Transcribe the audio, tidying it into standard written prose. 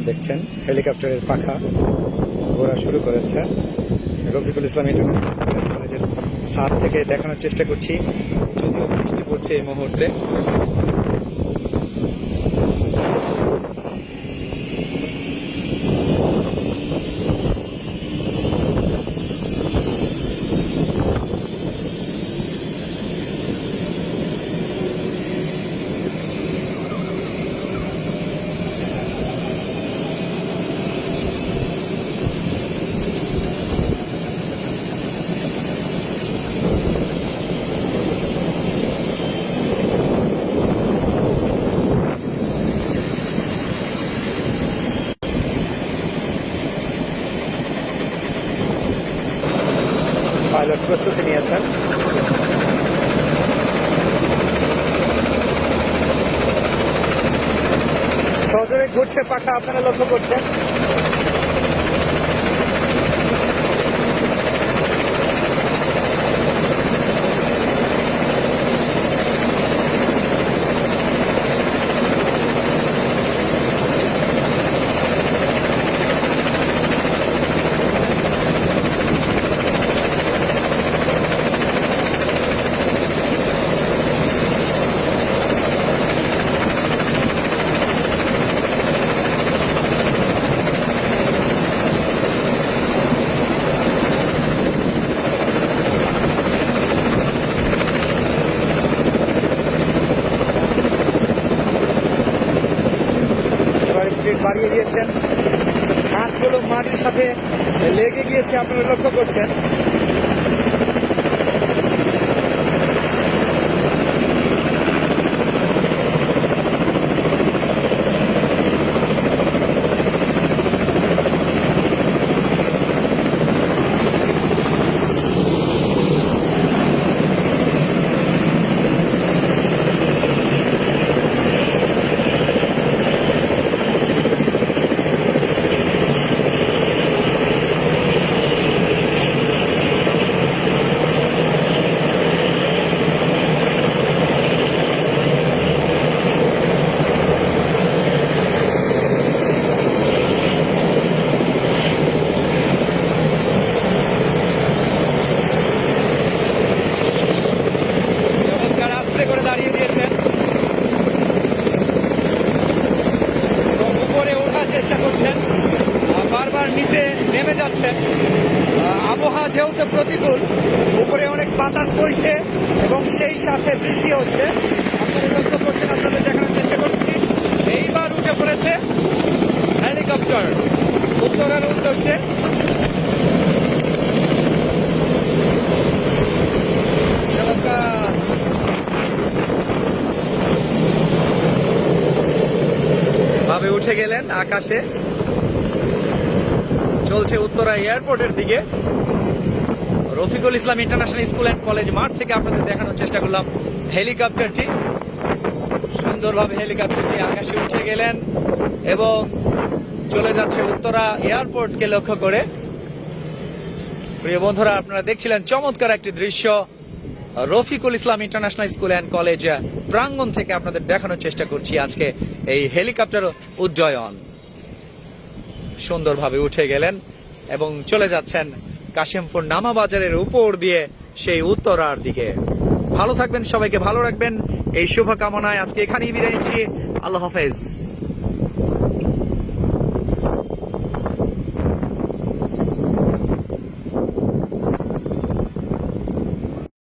দেখছেন হেলিকপ্টারের পাখা ঘোরা শুরু করেছে। রফিকুল ইসলাম ইন্টারন্যাশনাল কলেজের ছাদ থেকে দেখানোর চেষ্টা করছি, যদিও বৃষ্টি পড়ছে এই মুহূর্তে। পাইলট প্রস্তুতি নিয়েছেন। সজোরে ঘুরছে পাখা, আপনারা লক্ষ্য করছেন। স্পিড বাড়িয়ে দিয়েছেন, ঘাসগুলো মাটির সাথে লেগে গিয়েছে, আপনারা লক্ষ্য করছেন। করে দাঁড়িয়ে দিয়েছেন এবং উপরে ওঠার চেষ্টা করছেন, বারবার নিচে নেমে যাচ্ছেন। আবহাওয়া যেহেতু প্রতিকূল, উপরে অনেক বাতাস বইছে এবং সেই সাথে বৃষ্টি হচ্ছে, আপনারা লক্ষ্য করছেন। আপনাদের দেখানোর চেষ্টা করছি। এইবার উঠে পড়েছে হেলিকপ্টার উত্তরার উদ্দেশ্যে। ভাবে উঠে গেলেন আকাশে, চলছে উত্তরা এয়ারপোর্টের দিকে। Rafiqul Islam international school and college মাঠ থেকে আপনাদের দেখানোর চেষ্টা করলাম হেলিকপ্টারটি। সুন্দরভাবে হেলিকপ্টারটি আকাশে উঠে গেলেন এবং চলে যাচ্ছে উত্তরা এয়ারপোর্টকে লক্ষ্য করে। প্রিয় বন্ধুরা, আপনারা দেখছিলেন চমৎকার একটি দৃশ্য Rafiqul Islam international school and college প্রাঙ্গণ থেকে আপনাদের দেখানোর চেষ্টা করছি আজকে এই হেলিকপ্টার উড্ডয়ন। সুন্দরভাবে উঠে গেলেন এবং চলে যাচ্ছেন কাশিমপুর নামা বাজারের উপর দিয়ে সেই উত্তরার দিকে। ভালো থাকবেন, সবাইকে ভালো রাখবেন এই শুভকামনায় আজকে এখানেই বিদায় নিচ্ছি। আল্লাহ হাফেজ।